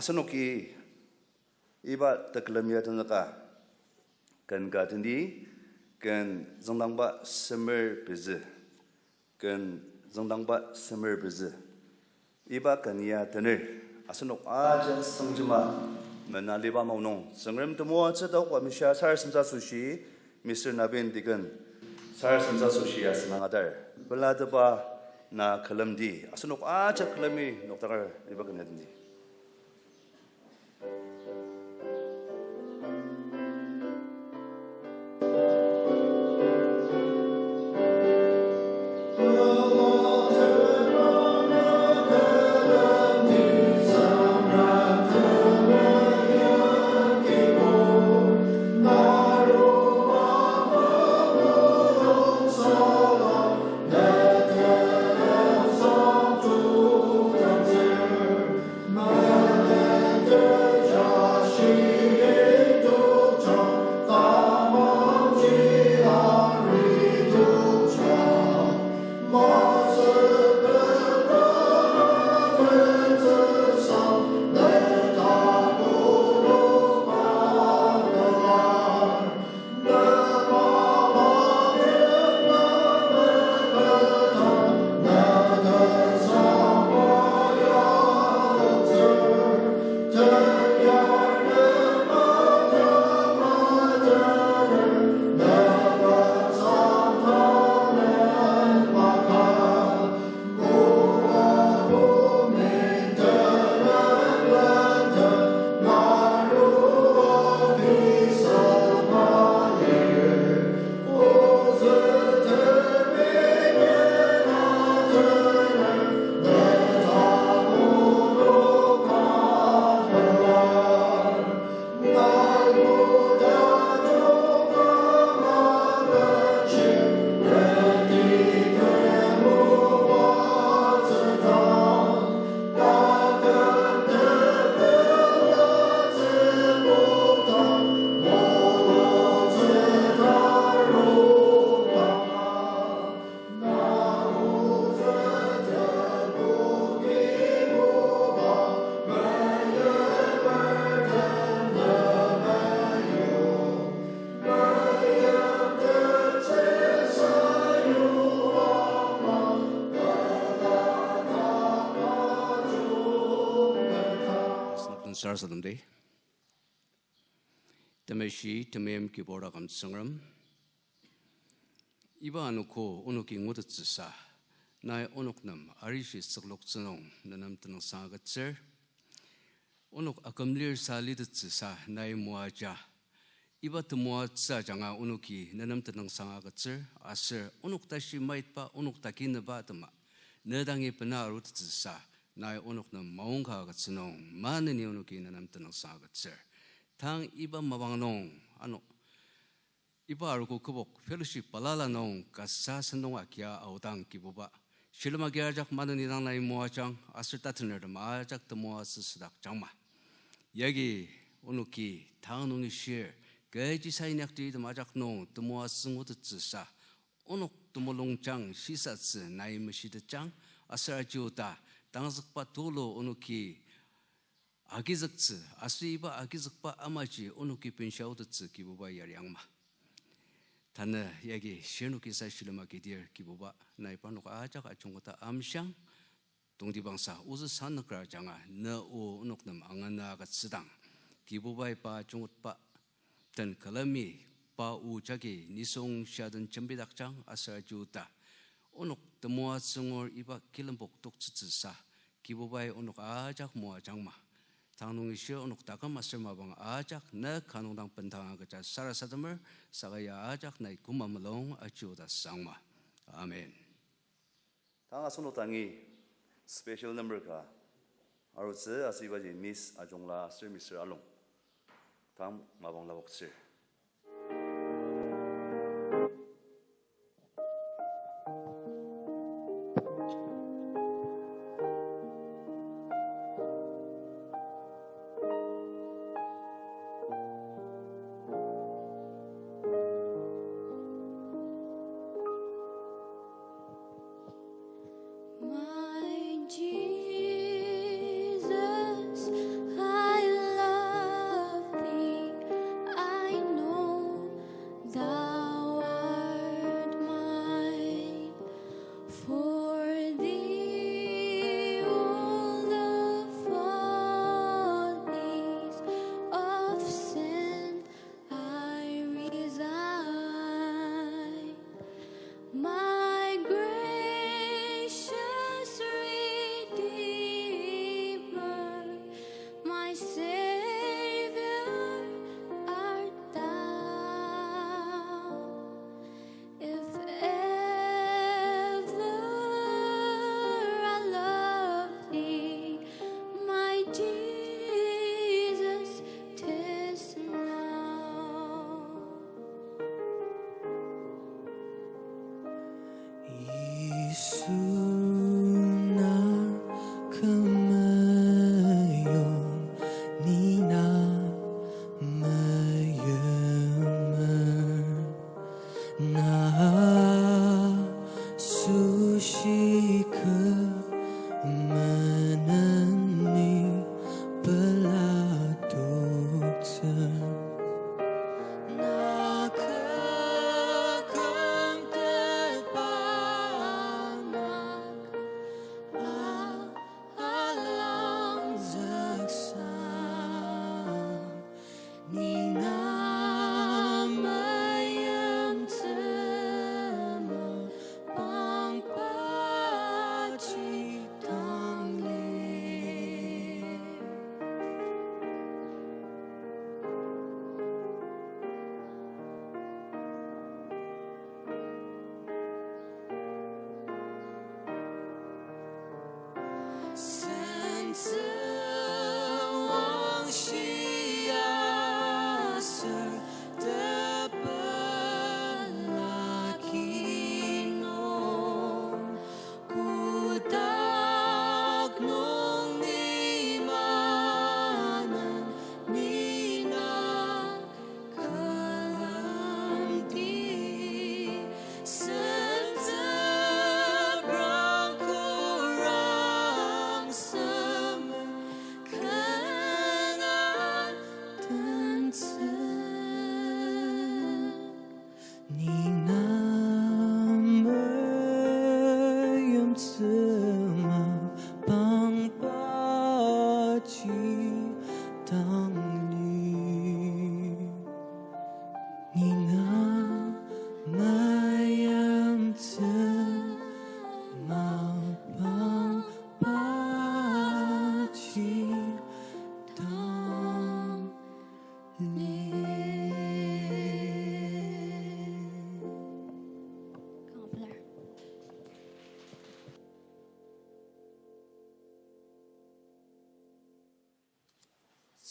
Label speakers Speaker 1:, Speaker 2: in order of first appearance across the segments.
Speaker 1: asanoki iba taklamia tanaka kan katindi kan zangdangba semer beze kan zangdangba semer beze iba kania tener asanok aja sangjima menaliba maunong sangram temo cedok wa misha sar samsa sushi Mr. Nabin digan sar samsa sushi asmangadar beladaba na kalamdi asanok aja kalami noktakar iba kanadindi
Speaker 2: Sarsadamde Tameshi Tamem Kibora Gam Sangram Iba Anuko Unuki Mutatsa Nai Unuknam Arishi Saklok Sanong Nanam Tanang Sangatser Unuk Akamlir Salidatsa Nai Muaja Iba Tumuatsa Janga Unuki Nanam Tanang Sangatser Aser Unuk Tashi Maitpa Unuk Takin Batama Nedangi Panarutsa 나의 오늘은 마음과 같이는 많은 이유는 남들은 사겠지. 당 이번 마방농 아노 이번 알고 그복 펠로시 발랄라농 가사선농 아기야 아우당 기부바 실마기 아작 많은 이당 나이 모아장 아슬따트너를 마작 더 모아스스닥 장마 여기 오늘기 당농이 시에 개지 사인약들이 마작농 더 모아스 모두 쯔사 오늘 더 몰롱장 시사스 나이 무시드장 아슬아지오다 당석바 돌로 오누키 아기적츠 아수이바 아기적바 아마지 오누키 벤샤우드츠 기부바 야량마 단네 얘기 시누키 사실마기 디어 기부바 나이파노가 아작 아중고다 암샹 동디방사 우즈 산너그라 장아 너오 오누크남 앙안나가 쓰당 기부바이바 중웃바 던 걸음이 바우 자기 니송 샤든 점비닥장 아사주다 오늘 더 모아승을 이바 길름복 독츠츠사 기부바의 오늘 아작 모아장마 당농이 시어 오늘 다가 마스마방 아작 나 가농당 번당하가 자 사라사담을 사가야 아작 나이 구마물롱 아치오다 쌍마 아멘
Speaker 1: 당아 손오당이 스페셜 넘버가 아르즈 아시바지 미스 아종라 서미스 알롱 당 마방라 복스
Speaker 3: My Jesus,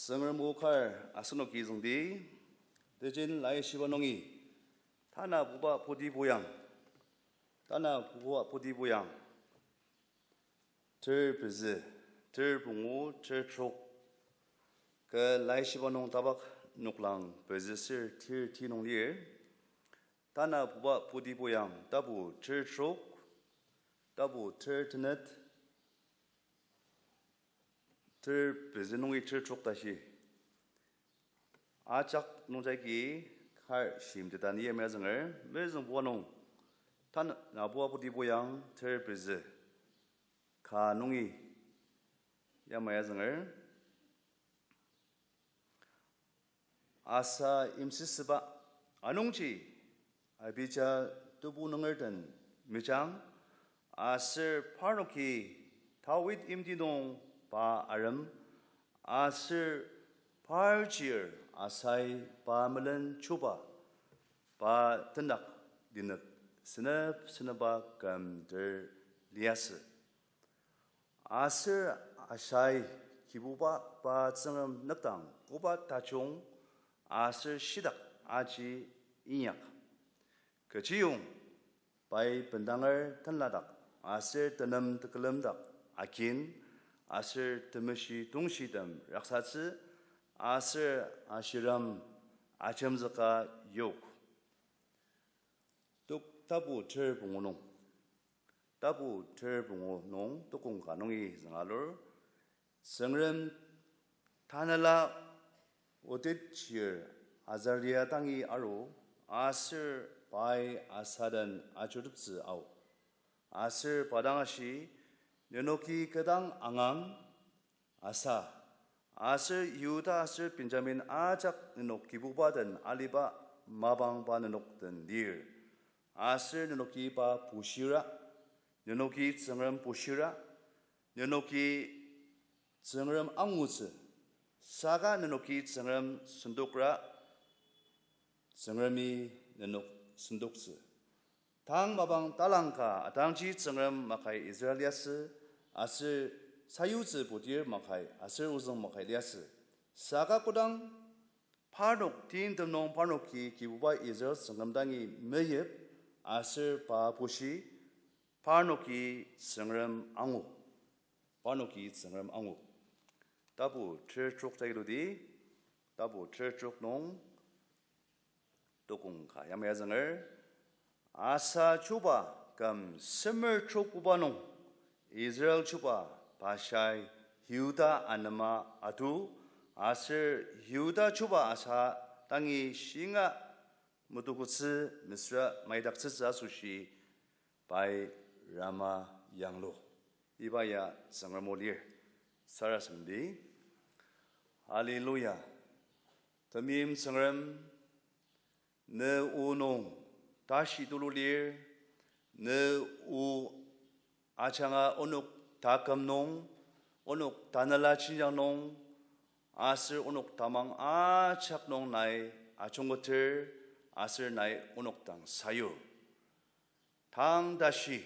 Speaker 1: 성을 모칼 아스노기 정디 대진 라이 시바농이 타나 부바 보디 보양 타나 부바 보디 보양 절 비즈 절 봉우 절촉 그 라이 시바농 타박 녹랑 비즈스 틸 티농리 타나 부바 보디 보양 따부 절촉 따부 절트넷 들 비즈농이 절촉 다시 아작 농자기 칼 심드단 예매정을 매정 보농 탄 나부아 보디 보양 들 비즈 가농이 야매정을 아사 임시스바 아농지 아비자 두부능을 든 미장 아슬 파노키 다윗 임디농 바 아름 아슬 파르지얼 아사이 바멜은 추바 바 든낙 디넉 스너바 감들 리아스 아슬 아사이 기부바 바 정음 넉당 고바 다총 아슬 시닥 아지 인약 그 지용 바이 번당을 던라닥 아슬 뜨넘 뜨끌럼닥 아킨 아슬 드머시 동시덤 락사츠 아슬 아시람 아점즈가 욕 뚝타부 절봉오농 따부 절봉오농 뚝공가농이 정하를 성름 타날라 오데치얼 아자리아 땅이 아로 아슬 바이 아사단 아주릅스 아우 아슬 바당아시 네노키 그당 앙앙 아사 아슬 유다 아슬 벤자민 아작 네노키 부바든 알리바 마방바 네녹든 닐 아슬 네노키 바 부시라 네노키 정름 부시라 네노키 정름 앙무스 사가 네노키 정름 순독라 정름이 네녹 순독스 당 마방 달랑카 당지 정름 마카이 이스라엘리아스 아슬 사유즈 보디르 마카이 아슬 우정 마카이 리아스 사가 고당 파녹 딘덤농 파녹키 기부바 이스라엘 정감당이 메옙 아슬 바보시 파녹키 정름 앙우 파녹키 정름 앙우 따부 철쪽 자기로디 따부 철쪽농 또공가 야매정을 아사 주바 감 스물 촉부바농 이스라엘 주바 바샤이 유다 아나마 아두 아슬 유다 주바 아사 땅이 싱아 무두구스 미스라 마이닥스 아수시 바이 라마 양로 이바야 상르몰리르 사라스민디 할렐루야 담임 상람 네 우농 다시 둘룰리르 네 우 아창아 온옥 다감농 온옥 다날라 친장농 아슬 온옥 다망 아착농 나이 아총것들 아슬 나이 온옥당 사유 당 다시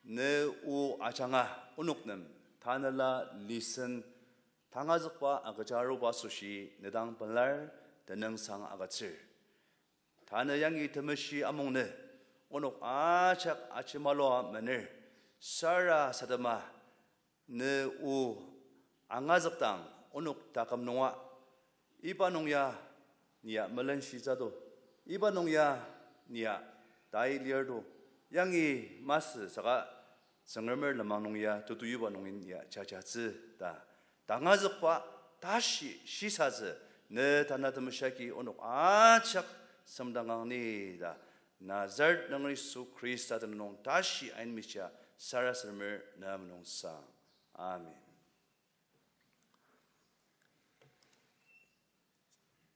Speaker 1: 네우 아창아 온옥남 다날라 리슨 당아적바 아가자로바 수시 네당 번랄 대능상 아가칠 다나양이 드머시 아몽네 온옥 아착 아치말로아 메늘 사라 사다마 네우 앙아적당 온옥 다감농아 이바농야 니야 멀런시자도 이바농야 니야 다이리얼도 양이 마스 사가 정얼mer 남망농야 두두이바농인야 자자즈다 당아적바 다시 시사즈 네 다나드무샤기 온옥 아착 섬당강니다 나자르 능리 수 크리스타든 농 다시 아인미샤 사라스르mer 남농상 아멘.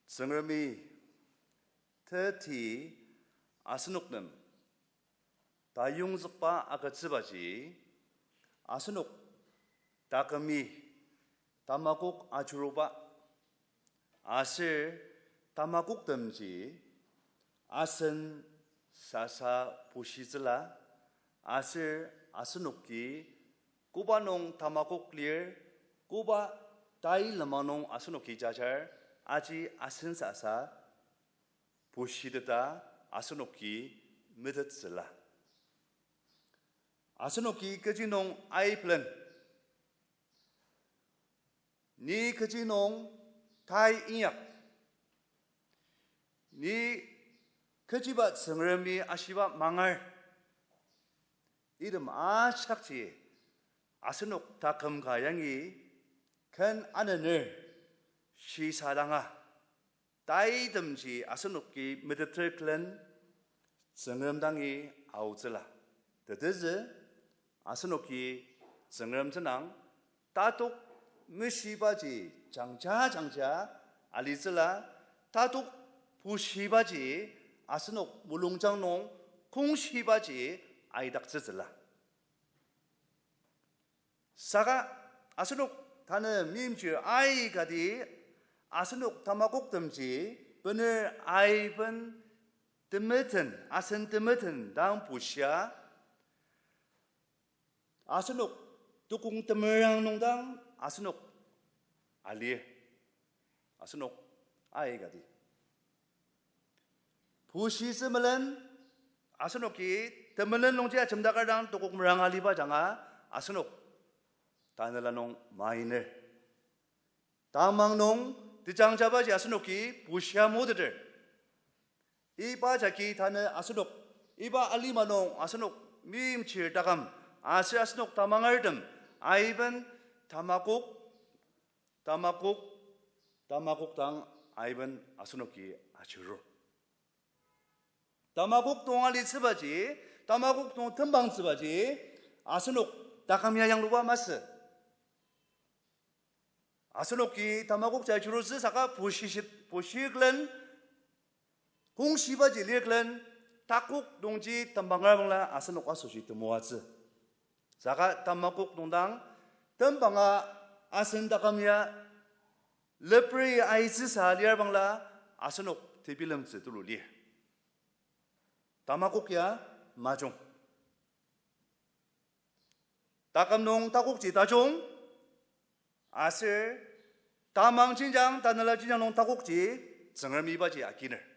Speaker 1: 성름이 터티 아스녹남 다용석바 아가츠바지 아스녹 다금이 다마국 아주로바 아슬 다마국 덤지 아슨 사사 보시즈라 아슬 아스녹기 꾸바농 다마국 리얼 꾸바 다이 르마농 아스노 기자잘 아지 아센사사 보시드다 아스노키 미드슬라 아스노키 그지농 아이플랜 니 그지농 다이 인약 니 그지바 성름이 아시바 망할 이름 아착지 아스녹 다금가양이 큰 아는을 시사랑아 따이듬지 아스녹기 미드트클랜 성름당이 아우즈라 드드즈 아스녹기 성름전랑 따독 무시바지 장자 알리즈라 따독 부시바지 아스녹 물롱장농 공시바지 아이닥즈즈라 사가 아스녹 다는 밈주 아이가디 아스녹 다마곡듬지 번을 아이번 드메튼 아슨 드메튼 다음 부시아 아스녹 두궁 드메랑 농당 아스녹 알리 아스녹 아이가디 부시스멜은 아스녹이 드멜은 농지야 점다가랑 두궁 드메랑 알리바 장아 아스녹 다늘라농 마이늘 다망농 드장자바지 아스녹기 부시아 모드들 이바 자기 다늘 아스녹 이바 알리마농 아스녹 미임치르다감 아스녹 다망알듬 아이번 다마곡당 아이번 아스녹기 아주로 다마곡 동아리 쓰바지 다마곡 동 틈방 쓰바지 아스녹 다감야 양루바 마스 아스녹기 다마곡 자주로스 사가 보시글은 공시바지 리글은 다국 동지 덤방알방라 아스녹과 소시 드모아즈 사가 다마곡 동당 덤방아 아선다감야 레프리 아이즈 사리알방라 아스녹 데빌럼스 두루리 다마곡야 마종 다감농 다곡지 다종 아슬 다망진장 다늘라 진장농 다곡지 정얼미바지 아기늘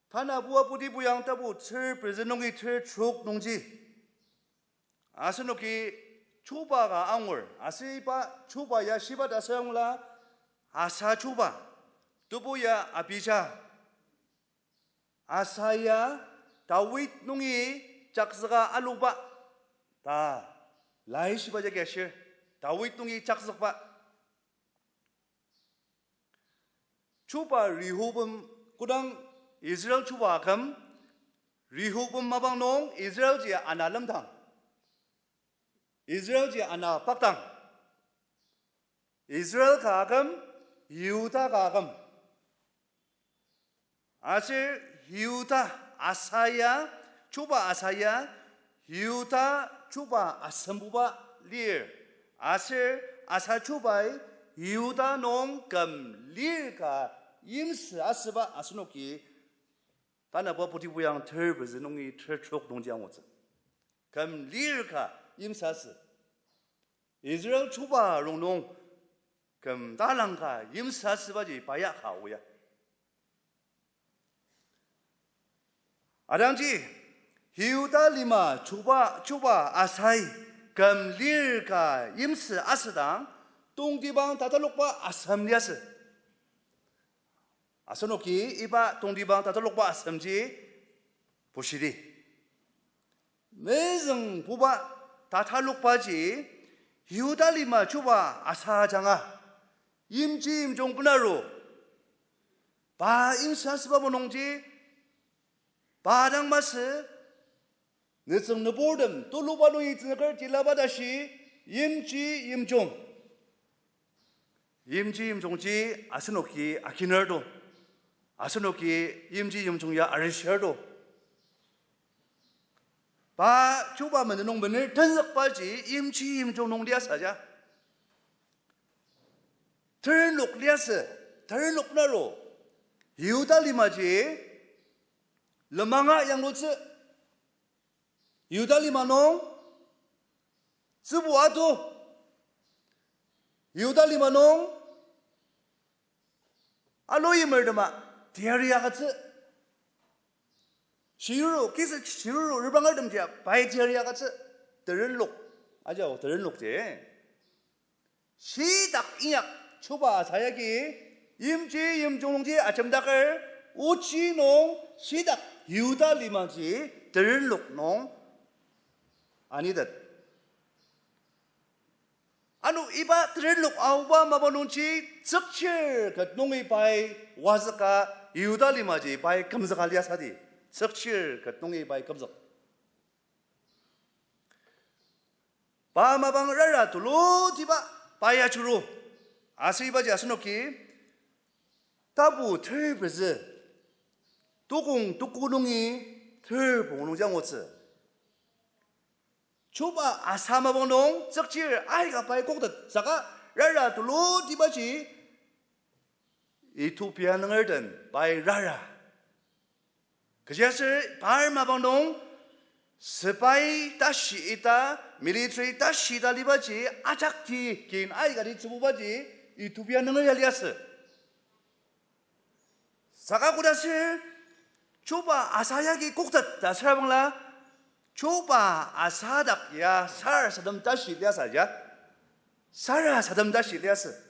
Speaker 1: 타나부와 부디부양 따부 틀 브레즈농이 틀 추옥농지 아스노키 추바가 앙월 아스이바 추바야 시바다 서영라 아사 추바 두부야 아비자 아사야 다윗 농이 작스가 알루바 다 라이시바자 게시 다윗 농이 작스바 추바 리호범 꾸당 이스라엘 추바감 리호범 마방농 이스라엘지 아나lâm thẳng 이스라엘지 아나 박당 이스라엘 가감 유다 가감 아실 유다 아사야 추바 아사야 유다 추바 아sam부바 리 아실 아사 추바이 유다 농금 리가 임스 아스바 아스노키 다나바 부티부양 털브즈 농이 털촉 농지양오즈 금 리가 임사스 이스라엘 추바 롱농 금 다랑가 임사스바지 바야 하오야 아랑지 히우다 리마 추바 아사이 금 리가 임스 아스당 동디방 다달록바 아삼리아스 아스노키 이바 동디방 다달록바 아삼지 보시리 매정 부바 다탈록바지 히우달리마 추바 아사장아 임지임종분하로 바 임사스바보 농지 바장마스 늦성 너보름 또 루바노이 드걸 질라바다시 임지임종 임지임종지 아스노키 아키너도 아스노키 임지임종야 아르시어도 바 주바면 농문을 던석바지 임지임종 농리아 사자 털록리아스 털록나로 유달리마지 르망아 양로츠 유달리마농 즈부아도 유다 리마농 알로이 머드마 디아리아 같이 시루로 기스 시루로 일방을 덤지야 바이 디아리아 같이 들을록 아죠 들을록제 시닥 인약 초바 사야기 임지 임종롱지 아첨닭을 우치농 시닥 유다 리마지 들록농 아니듯 아누 이바 들록 아우바 마바논치 적칠 그 농의 바이 와스가 유다 리마지 바이 검석할리아 사디 적칠 그 농의 바이 검석 바마방 라라 둘로디바 바야 주로 아스이바지 아스노키 따부 틀베즈 도공 독구농이 틀봉농장오츠 초바 아사마봉농 적질 아이가 바이 꼭듯 사가 라라 둘로디바지 이투피아능을 든 바이 라라 그제스 바알마봉농 스파이 다시 있다 밀리터리 다시 달리바지 아작티 긴 아이가 리츠부바지 이투비아 능을 열리았어 사가구다스 조바 아사야기 꼭다 다스라봉라 조바 아사닥야 살 사담 다시 리아사자 살아 사담 다시 리아스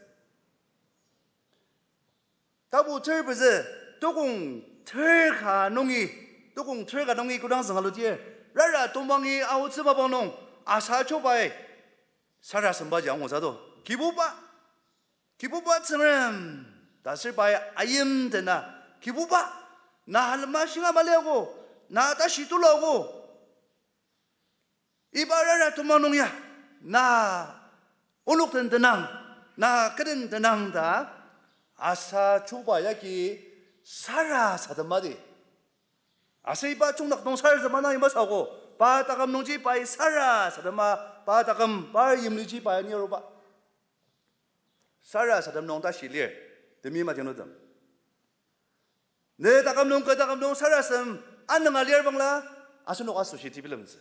Speaker 1: 다부 틀브즈 도공 틀가농이 도공 틀가농이 구당성할로디에 라라 동방이 아우츠바방농 아사초바에 살아선바지 않고서도 기부바 츠는 다슬바에 아임되나 기부바 나 할마 싱아 말려고 나 다시 돌아오고 이바라라 동방농이야 나 오록된 드낭 나 그런 드낭다 아사초바야기 살아사던마디 아세이바 총락동 살아서 만나이 마사고 바다감 농지 바이 살아 사람아 바다감 바이 임리지 바이 니어로바 살아 사람 농다 실리에 데미마 되노든 내 다감 농 거다감 농 살았음 안능 알리얼방라 아스노 아수시 디빌름스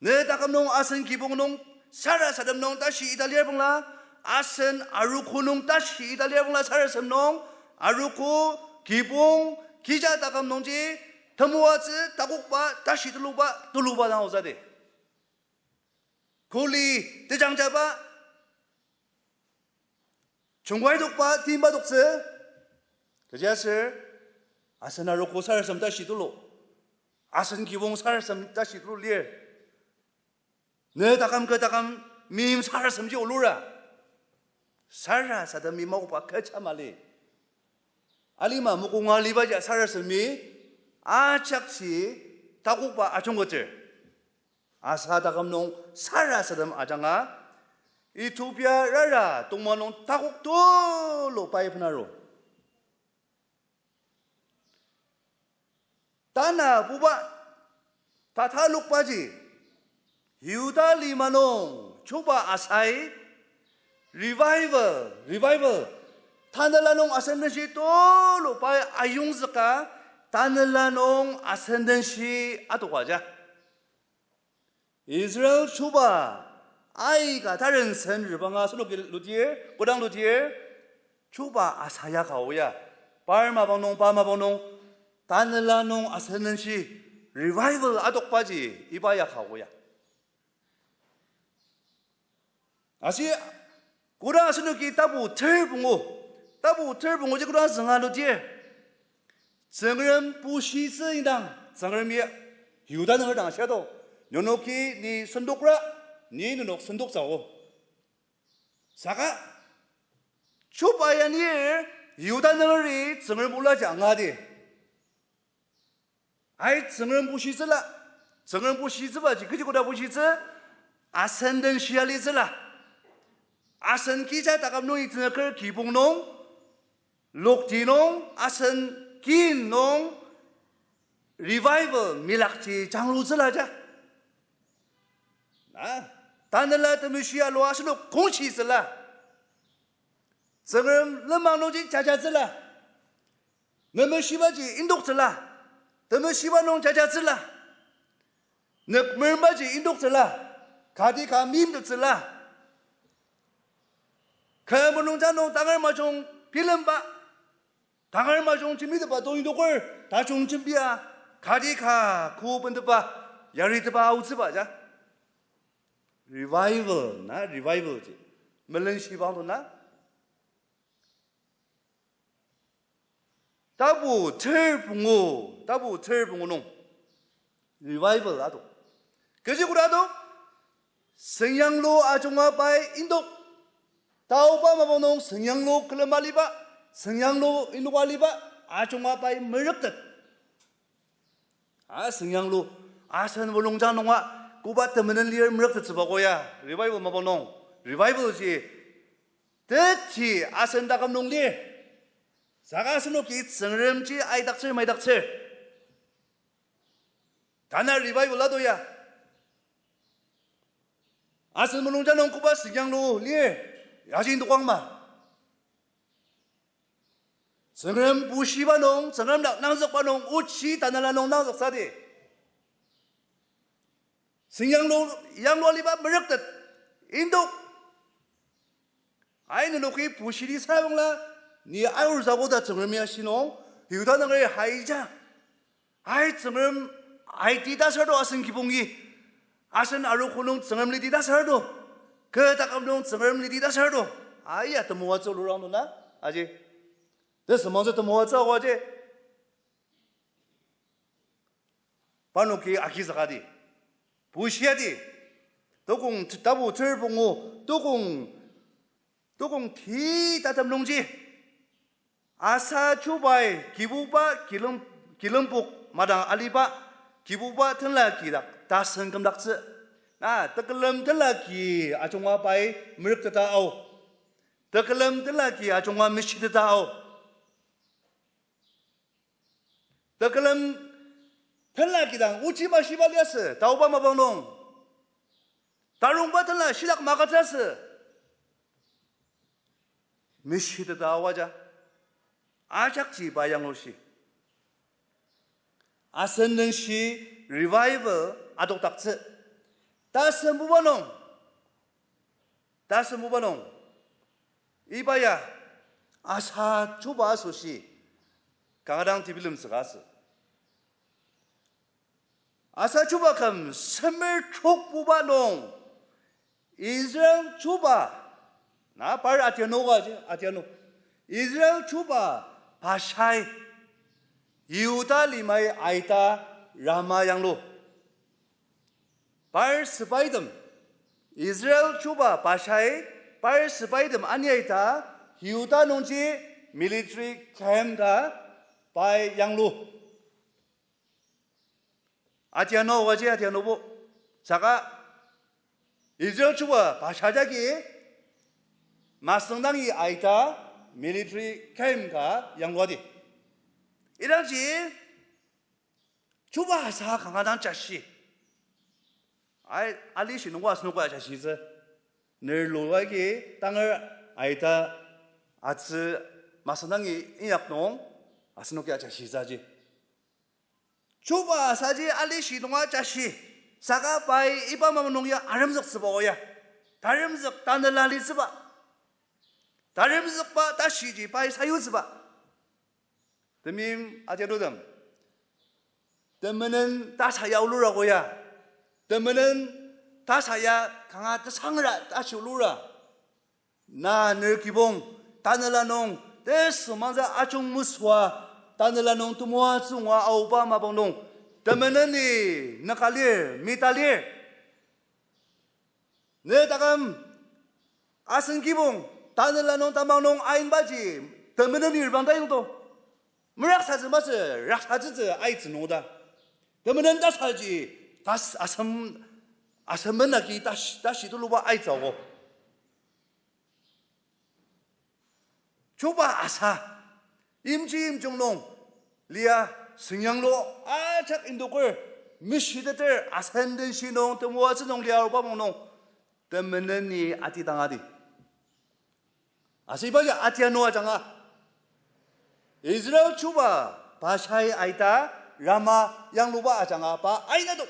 Speaker 1: 내 다감 농 아슨 기봉 농 살아 사람 농 다시 이달리얼방라 아슨 아루코 농 다시 이달리얼방라 살았음 농 아루코 기봉 기자 다감 농지 더모아즈 다국바 다시 둘루바 나오자데 골리 대장자바 종과이독바 딘바독스 그제스 아스나로 고살섬 다시 둘로 아슨 기봉 살섬 다시 둘리에 내 다감 그 다감 밈 살섬지 올로라 살라 사담 미마고바 그차말리 알리마 무공아 리바자 살섬이 아착시 다국바 아종것들 아사다감농 살아서담 아장아 이투비아 라라 동만농 다국돌로 바이프나로 따나 부바 다타룩바지 유다 리마농 초바 아사이 리바이벌 타늘라농 아센드시 돌로 바이 아용스까 다늘라농 아센덴시 아도과자 이스라엘 초바 아이가 다른 선 일방아 스노기 루디에 고당 루디에 초바 아사야 가오야 바마방농 다늘라농 아센덴시 리바이벌 아독바지 이바야 가오야 아시 고당 스노기 따부 틀붕오 고당 성아 루디에 整个人不惜这一档，整个人灭，有的人会当下头，你弄去你孙读了，你弄孙读走，啥个？就把人你有的人里整个人不来讲啊的，哎，整个人不惜这了，整个人不惜这吧，就个不惜这，啊，深圳需要例子了，啊，深记在大家弄一整个基本弄，六地弄，啊，深。 긴 농 리바이벌 밀락지 장루즈라자 나 단들라 드미시아 로아스로 공치스라 지금 르망노지 자자즈라 너무시바지 인독즈라 너무시바농 자자즈라 늑물바지 인독즈라 가디가 밈득즈라 그분농자농 땅을 마중 빌름바 땅을 마중 준비드바 도인도걸 다중 준비야 가리카 구분드바 야리드바 아우츠바자 리바이벌 나 리바이벌지 멜렌시방도 나 다부 철붕오농 리바이벌 나도 그지구라도 성양로 아종아바의 인도 다오바마보농 성양로 클레말리바 성양로 인도갈리바 아종아바의 멀럭듯 아 성양로 아선볼농자농아 꾸바트면은 리얼 멀럭듯 보고야 리바이벌 마보농 리바이벌지 대치 아선다감농리 사가스노키 성름지 아이닥철 마이닥철 다날 리바이벌 나도야 아스문농자농 쿠바 승양로 리에 야진도 광마 성름 부시바농 성름 낭석바농 우치 다날라농 낭석사디 승양로 양로알리바 머럭듯 인도 아이는 놓기 부시리 사용라 니 아울사고다 정음이야 신호 유다는 걸 하이자 아이 정음 아이디다서도 아슨 기봉이 아선 아루코농 정음리디다서도 그 다감농 정음리디다서도 아이야 또 뭐가 쪼르라노나 아직 그래서 먼저 또 뭐가 쪼고 아직 바노키 아키사가디 부시야디 도공 따부 철봉오 도공 티다담농지 아사 주바이 기부바 기름복 마당 알리바 기부바 틀라기다 다 성금닥스 나 떡글름 틀라기 아종아 바이 무럭다 아오 떡글름 틀라기 아종아 미시다 아오 떡글름 틀라기당 우치바 시발리아스 다오바마 방농 다롱바 틀라 시락 마가자스 미시다 아와자 아작지 바양로시 아선능시 리바이벌 아독닥츠 다스무바농 이바야 아사 주바소시 강아당 디빌름스가스 아사 주바감 스멜 촉부바농 이스라엘 주바 나 발 아티아노가지 아티아노 이스라엘 주바 바샤이 이우다 리마이 아이다 라마양로 발 스파이듬 이스라엘 주바 바샤이 발 스파이듬 아니아이다 이우다 농지 밀리터리 캠가 바이 양로 아티아노 와지 아티아노보 자가 이스라엘 주바 바샤자기 마성당이 아이다 밀리터리 캠가 양과디 이랑지 주바사 강하단 자시 아이 알리시 농과 스노과 자시즈 늘 로와기 땅을 아이다 아츠 마성당이 인약농 아스노kia 자시자지 주바사지 알리시 농과 자시 사가 바이 이바마농야 아름석 스보야 다름석 단을라리스바 다름석바 다시지 바이 사유스바 드밈 아제로덤 드면은 다사야 울루라고야 드면은 다사야 강아 상을 다시 울루라 나늘 기봉 다늘라농 데스만자 아중 무스와 다늘라농 투모아 중와 아우바마 봉농 드면은 니 나칼리 미탈리 네다감 아슨 기봉 다늘라농 다망농 아인바지 드면은 일반다용도 무락사즈 마스 락사즈 아이즈노다 그러면은 다사지 다스 아섬만나기 다시 둘로바 아이자고 조바 아사 임지임종농 리아 승양로 아착 인도걸 미시드들 아산든 시농 또모아즈농 리아오바몽농 때문에니 아티당아디 아시바지 아티아노아장아 이스라엘 주바 바샤이 아이다 라마 양루바 아장아 바 아이나도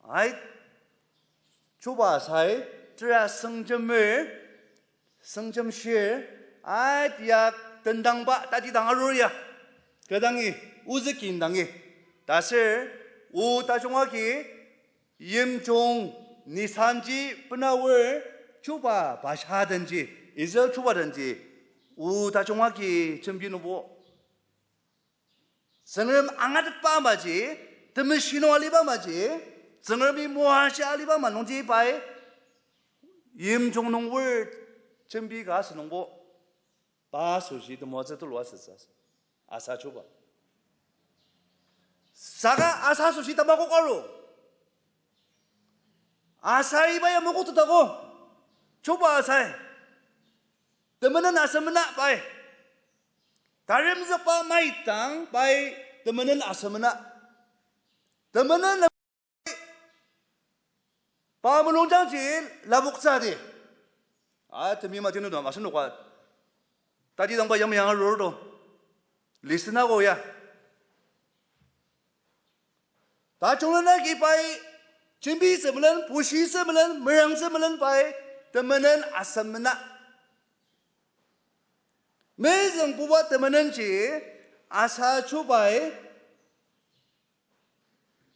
Speaker 1: 아이 주바 사이 这성점을 성점실 아디야 던당바 따디당하루야 그당이 우즈긴당이 다슬 우다종하기 임종 니산지 분하월 주바 바샤든지 이저 주바든지 우다종하기 준비는 뭐 성름 앙아득 바마지 드문 신호알리바마지 성름이 뭐하시 알리바마 농지 바에 임종농월 준비가 서농고 바수시도 뭐저도 왔었어 아사 주바 사가 아사수시 담하고 가루 아사이바야 먹고 뜯다고 줘봐 아사이 때문에 아서문나 바이 다름서 바 마이 땅 바이 때문에 아서문나 때문에 바문농장지 라복사디 아 때미마 되는도 마시노가 따지당바 영양을 로도 리스나고야 다 종런하기 바이 준비 서물은 부시 서물은 모양 서물은 바이 때문에 아섬나 매정 부바 때문인지 아사 주바이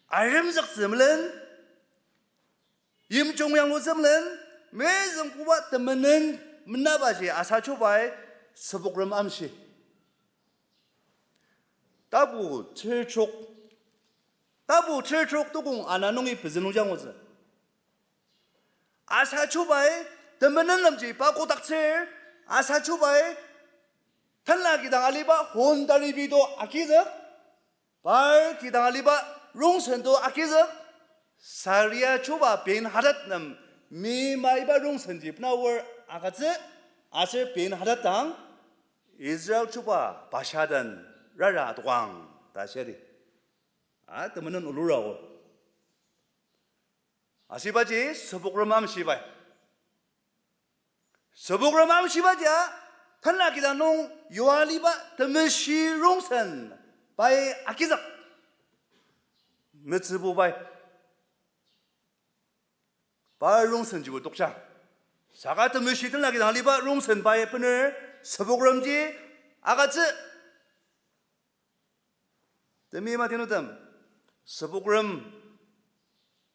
Speaker 1: 알림석 서물은 임종양 서물은 매정 부바 때문에 문나바지 아사 주바이 서복름 암시 따부 철촉 따부 철촉 도공 아나농이 비즈농장오즈 아사초바에 드면은 남지 바고닥철 아사초바에 탈락이당 알리바 혼다리비도 아키적 발기당 알리바 롱선도 아키적 사리아 초바 벤 하닷남 미마이바 롱선지 나월 아가츠 아슬 벤 하닷당 이스라엘 초바 바샤단 라라 도광 다시리 아, 때문에 울으라고. 아시바지 서복으로 마음 시바이. 서복으로 마음 시바자 탈락이다 농 요알리바 때문시 롱선 바이 아키작 몇츠부 바이 바이 롱선 지고 독자 사가 때문시 탈락이다 알리바 롱선 바이 뻔을 서복으로지 아가츠 때문에 마티노담 Sebugram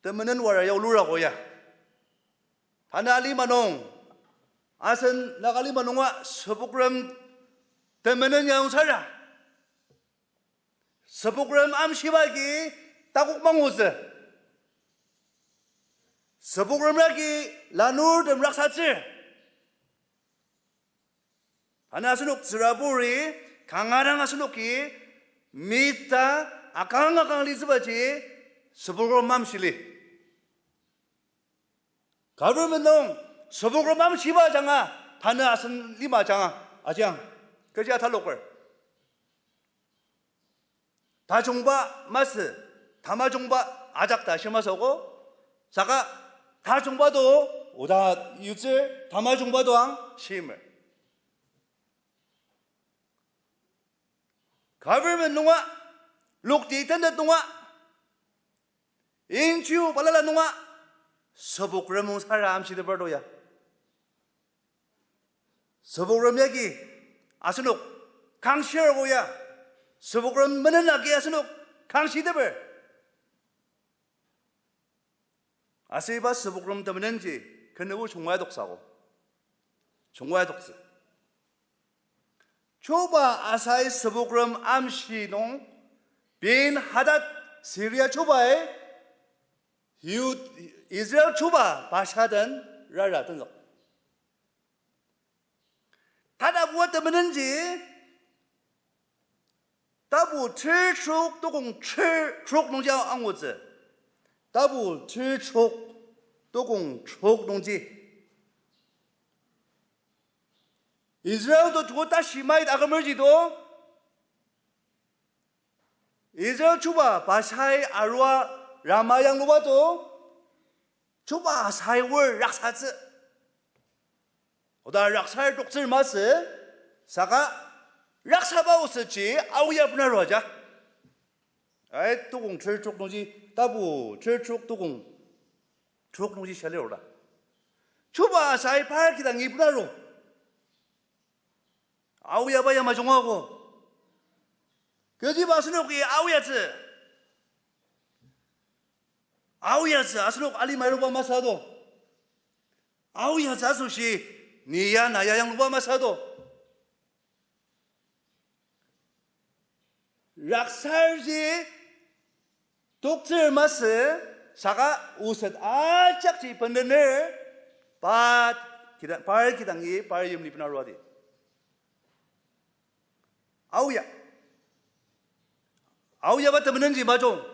Speaker 1: temenan waraya ulura koya. Hana ali manong asan nakali manonga sebugram temenan yang sara. Sebugram am shibagi takuk manguze. Sebugram lagi lanur dem raksatse. Hana asunuk seraburi kangarang asunuki mita akang lizibaji sebelum mamsili. Kalau menong sebelum mamsiba jangan hana asan lima jangan ajang kerja talokor. 다종바 마스 다마종바 아작다 심어서고 자가 다종바도 오다 유질 다마종바도 앙 심을 가버면 농아 록디 던데 동아 인주 발랄라 동아 서복그러문 사람 시드 버도야 서복그럼 여기 아스녹 강시어고야 서복그럼 mën나게 아스녹 강시드버 아세바 서복그럼 때문인지 그누구 종화의 독사고 종화의 독사 초바 아사의 서복그럼 암시농 빈 하닷 시리아 초바에 이스라엘 초바 바샤던 라라던 거 다다 무엇 때문인지 다부 철촉 도공 철촉 농장 안고즈 다부 철촉 도공 촉 농지 이스라엘도 죽었다 시마이 다가멀지도 이스라엘 주바 바샤이 아루아 라마양 로바도 주바 사이월 락사즈 오다 락사이 독슬 마스 사가 락사바우스지 아우야 분하로 하자 아이 도공 철촉 농지 따부 철촉 도공 촉 농지 샬레오라 주바 사이 파르키당 이분하로 아우야 봐야 마종하고 그지 바스노기 아우야즈 아우야즈 아스노 알리마이로바 마사도 아우야즈 아소시 니야 나야 양로바 마사도 락살지 독들 마스 사가 우셋 아짝지 번데네 발 기당이 발 염리 분할로하디 아우야 바트면은지 마종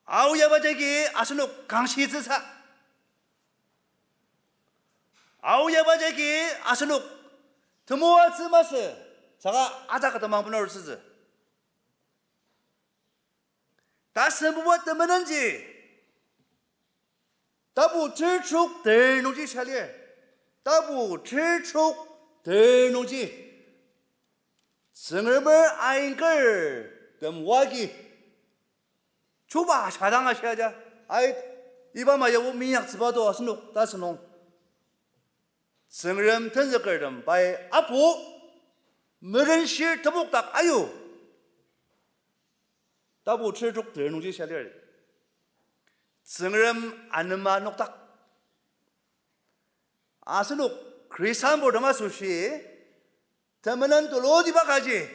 Speaker 1: 아우야 바제기 아스노 강시즈사 아우야 바제기 아스노 드모아츠마스 사가 아자가 더망 분할로스즈 다스 부부 때문인지 다부 질축 대노지 샬리에 다부 질축 대노지 성을 아인걸 덤와기 초바 사당하셔야자 아이 이바마 여부 민약 츠바도 스녹 다스농 성을 던적걸 바이 아부 머른실 더복닥 아유 다부 질축 대노지 샬리에 성을 안마 녹닥 아스녹 크리스탄 보르마 수시 temenan tu lo di bakaji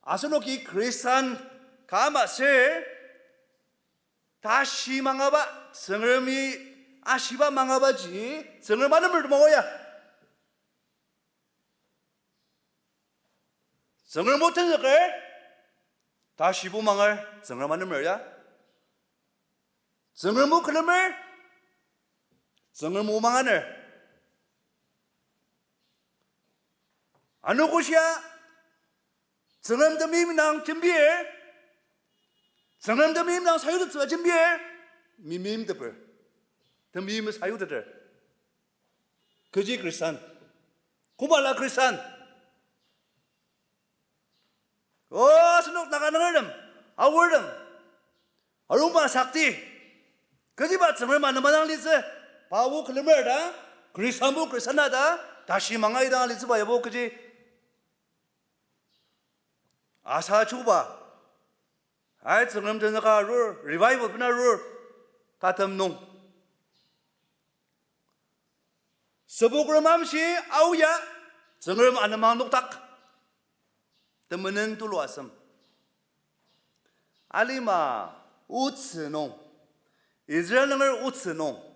Speaker 1: asono ki Kristen kama se 다시 망아봐 성을미 아시바 망아바지 성을 많은 물 먹어야 성을 못한 적을 다시 부망을 성을 많은 물야 성을 못 그런 물 성을 못 망하늘 어느 곳이야? 정엄도 미민랑 준비해. 정엄도 미민랑 사유도 준비해. 미민들, 더 미민 사유들. 그지 크리스찬, 고발라 크리스찬. 스녹 나가는 얼음, 아월름, 아rum마 삭디. 그지 봐 정을 만나는 리즈. 바보 클레머다. 크리스찬부 크리스찬하다. 다시 망하이다 리즈 봐 여보 그지. 아사 주바 아이 정름 전자가 룰 리바이벌 비나 룰 같은 농 서보그럼 암시 아우야 정름 안음망 녹닥 때문은 뚫로 왔음 알리마 우츠농 이스라엘을 우츠농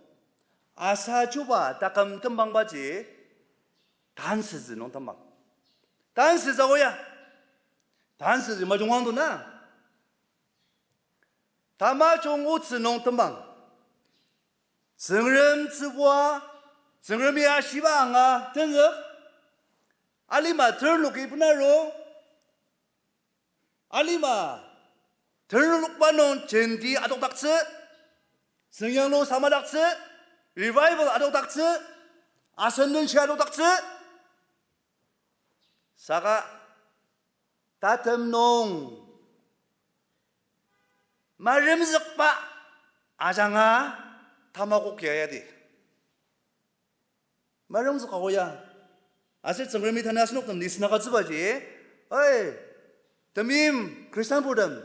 Speaker 1: 아사 주바 딱감 뜸방바지 단스즈농 뜸방 단스자고야 단스 뭐 중앙도나 다마종 우츠농 덤방 정름 츠보아 정름이야 시방아 전적 알리마 덜룩이 분할로 알리마 덜룩반농 젠디 아독닥스 성양로 사마닥스 리바이벌 아독닥스 아선는시 아독닥스 사가 다텀농 마름석바 아장아 담하고 깨야 돼 마름석하고야 아실 정글미 타나 스녹덤 니스나가 즈바지 어이 덤임 크리스탄 보덤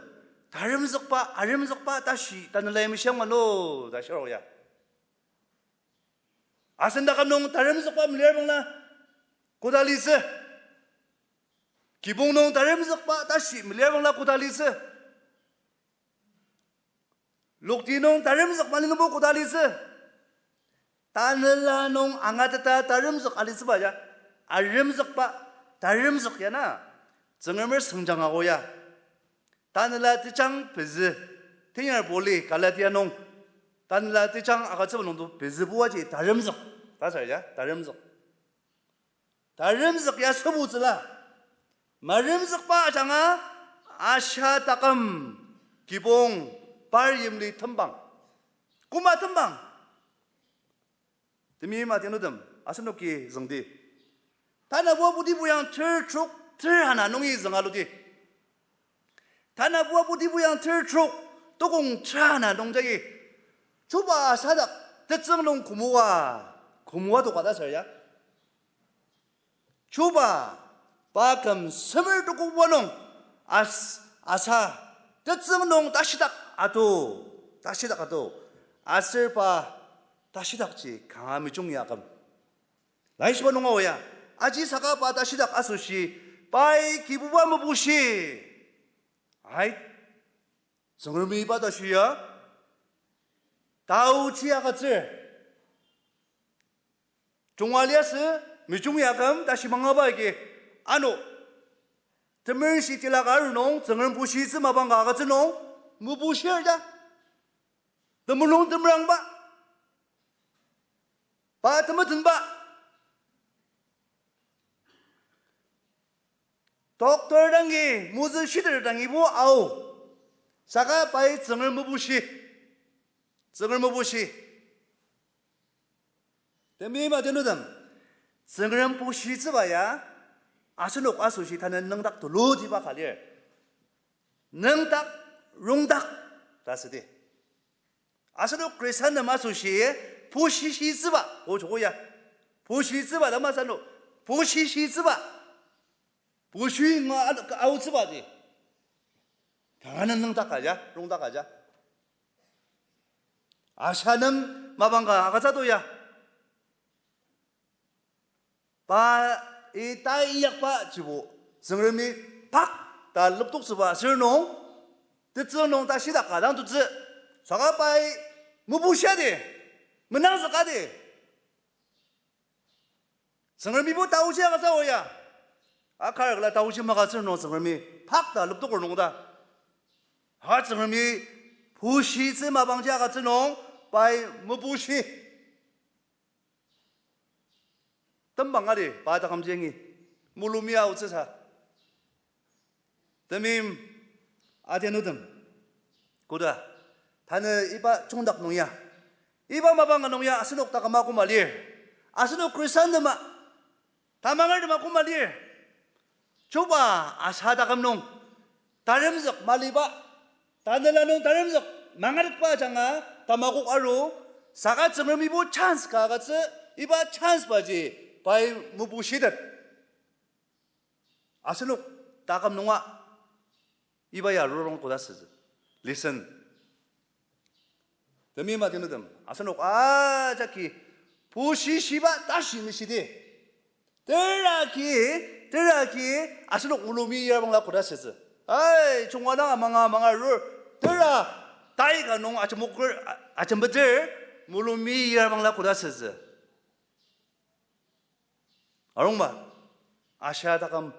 Speaker 1: 다름석바 아름석바 다시 다는 라임이 시험만로 다시 오야 아선다감농 다름석바 밀려봉나 고달리스 기봉농 다름석바 다시 밀려봉나 고달리스 록디농 다름석 말리는 뭐 고달리스 따늘라농 앙아따따 다름석 알리스 바야 아름석바 다름석야나 정음을 성장하고야 따늘라 뜨창 베즈 탱열 볼리 갈라디아농 따늘라 뜨창 아가츠바농도 베즈 부와지 다름석 다살야 다름석야 서부즈라 마름석바 장아 아샤 따끔 기봉 발임리 텀방 꾸마 텀방 드미마 디노듬 아스노키 정디 다나부아 부디부양 틀축 틀 하나 농이 정하루디 다나부아 부디부양 틀축 또공 틀 하나 농자기 조바 사닥 대정농 구무와도 받아서야 주바 바금 스물 두고 원농 아사 뜻정농 다시닥 아도 아슬바 다시닥지 강함이 중요하감 나이시바 농아오야 아지사가 바 다시닥 아수시 바이 기부바 무부시 아이 정을미 바다시야 다우지아가즈 종알리아스 미중야감 다시 망아바에게 아노 드물시 딜라가르농 정을 부시즈 마방가가즈농 무부시얼다 드물농 드물랑바 바드머든바 독tor당이 무슨 시들당이 뭐 아우 사가 바이 정을 무부시 대미마 되는담 정을 부시즈 바야 아스녹 아수시 타는 능닥도 로디바 갈려 능닥 롱닥 다스디 아스녹 그리스는 마수시에 부시시즈바 오조야 부시즈바 남아산노 부시시즈바 부시마 아우즈바디 강하는 능닥 가자 롱닥 가자 아샤는 마방가 아가자도야 이 따이약바 지부 정름이 박다 럽독스바 설농 뜻정농 다시다 가당두즈 사가바이 무부시야데 문낭스 가데 정름이부 다우시야가 싸워야 아카르라 다우시마가 설농 정름이 박다 럽독을 농다 아 정름이 부시즈 마방자가 설농 바이 무부시 덤방아리 바다감쟁이 물루미아 우츠사 덤임 아데누듬 고다 다는 이바 종닥농야 이바 마방가 농야 아스녹다가 마고 말리 아스녹 크리스탄드마 다망을 마고 말리 조바 아사다감농 다름석 말리바 다늘라농 다름석 망아르바 장아 다마고 알로 사가 점미부 찬스 가가츠 이바 찬스 바지 바이 무부시듯 아스녹 다감농아 이바야 로롱 고다스즈 listen 더미마 되는듬 아스녹 자키 부시시바 다시미시디 드라키 아스녹 울루미 여방라 고다스즈 아이 종화나 망아 루 드라 다이가 농 아침목을 아침버들 물루미 여방라 고다스즈 아롱마 아시아다감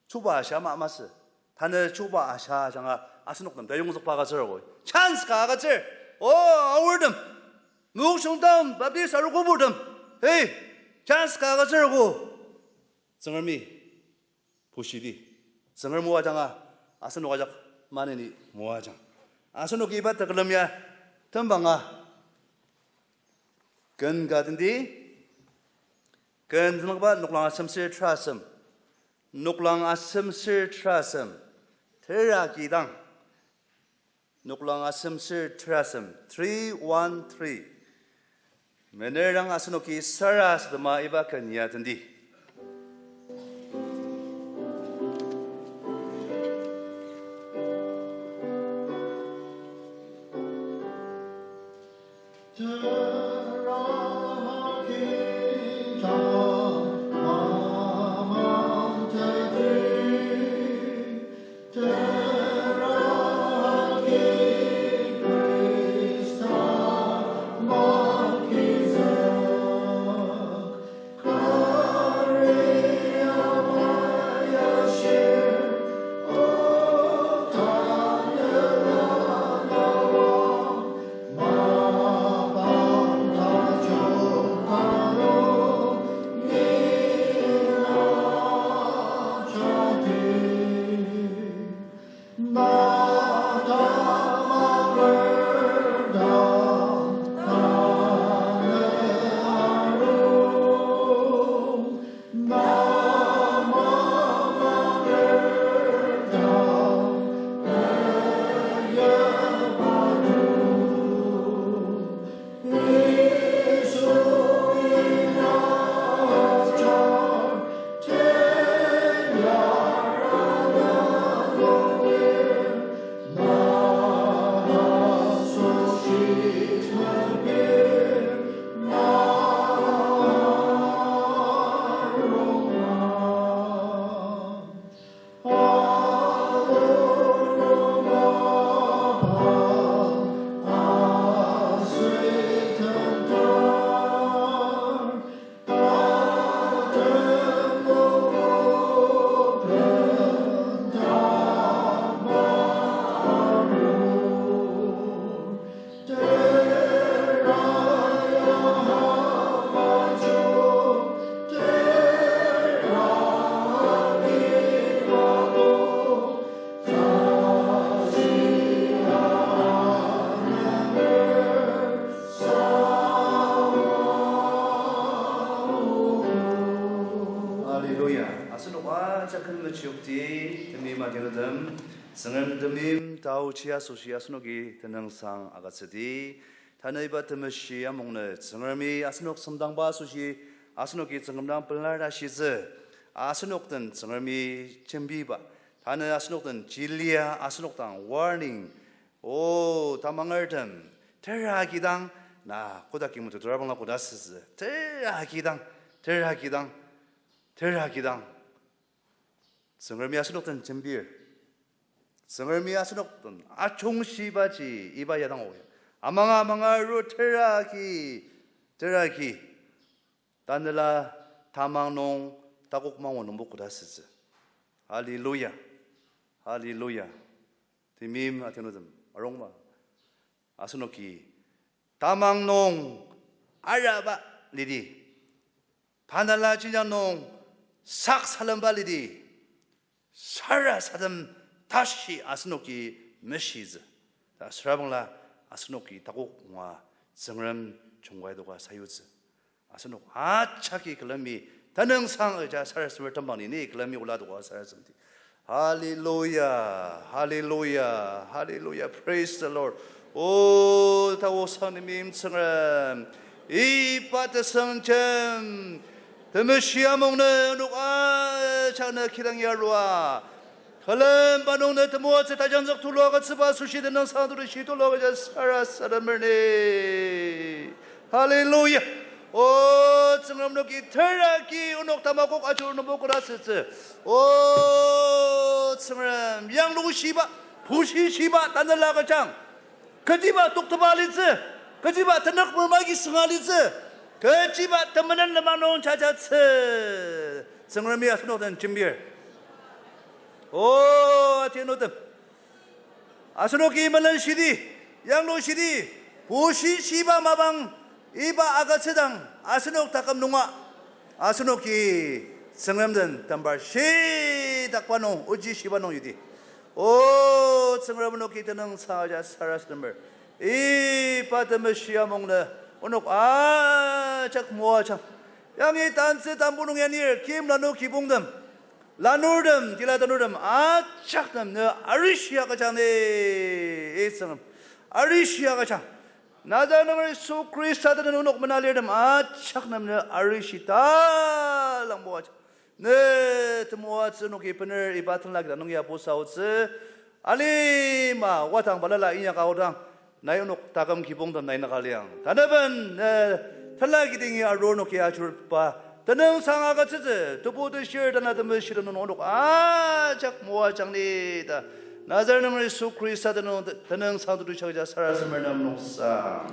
Speaker 1: 초바 아시아 마마스 다네 초바 아시아 장아 아스녹담 대용석 바가서라고 찬스가 아가들 아월듬 무성담 바비 사르고보듬 에이 찬스가 아가서라고 정얼미 보시디 정얼 모아장아 아스녹 아작 마네니 모아장 아스녹 이바타 그럼야 덤방아 근가든디 ken zengba nuklang asamsir trasam nuklang asamsir trasam teraki nuklang asamsir trasam 313 menerang asanoki saras dama iba kanya tendi 작은 것 지옥디 드님 아디노듬 성은 드님 다우치야 소시야 스노기 드능상 아가스디 타네이바 드머시야 목네 성을미 아스녹 섬당바 소시 아스녹이 정금당 블라라시즈 아스녹든 성을미 쳔비바 타네 아스녹든 진리야 아스녹당 warning 오 다망을든 테라기당 나 고다기부터 돌아방나 고다스즈 테라기당 성을미 아스녹든 쳔비르 성을미 아스녹든 아총시바지 이바야당 오야 아망아망아루 테라기 단들라 다망농 다곡망원 농복고다스즈 할렐루야 디밈 아테노즘 아롱마 아스노키 다망농 아라바 리디 바날라 진양농 삭살람바 리디 사라사담 다시 아스노키 메시즈 스라봉라 아스노키 다곡와 정람 종과에도가 사유즈 아스노 아차기 글람이 단능상 의자 살았음을 덤방이니 글람이 올라도가 살았음디 할렐루야 praise the Lord 오 다오 선임임 성람 이 바트 성점 드메시아 먹는 누가 자나 기랑이알로아 칼람 바농네 드모아체 다전적 둘러가 츠바 수시되는 사도를 시돌러가 살았으면네 할렐루야 오 정람노기 터라기 운옥 담아고 아주는 먹고라스스 오 정람 양로구 시바 부시 시바 단들라가 장 그지바 똑토발리스 그지바 드넉 물마기 승알리스 그지바 드머는 레마노 자자스 정람이야 스노든 준비해 오 아테노든 아스노기 말란 시디 양로 시디 부시 시바 마방 이바 아가스당 아스녹 다감농아 아스녹이 성람든 담바시 닥바농 우지 시바농 유디 오 성람노기 드능 사자 사라스름을 이 바드메시아 먹네 오녹 아작 모아참 양이 단스 담부농이 아닐 김라누 기봉담 라누름 딜라다누름 아착담 너 아리시아가 자네 에성음 아리시아가 자 나자능을 수 크리스타드는 운옥 만날려름 아착남네 아리시다 랑모아자 네 드모아츠 노기 펀을 이바틀라기다 농야 보사우츠 알리마 와탕 발랄라 이냐가오당 나이운옥 다감 기봉담 나이나갈량 다나번 탈라기딩이 아로노기 아줄바 드능 상아가 츠즈 두보드 시얼다나드 머시르는 온옥 아작 모아장니다 나자르는 수 크리스타드는 드능 상두루 저자 살았음을 남녹사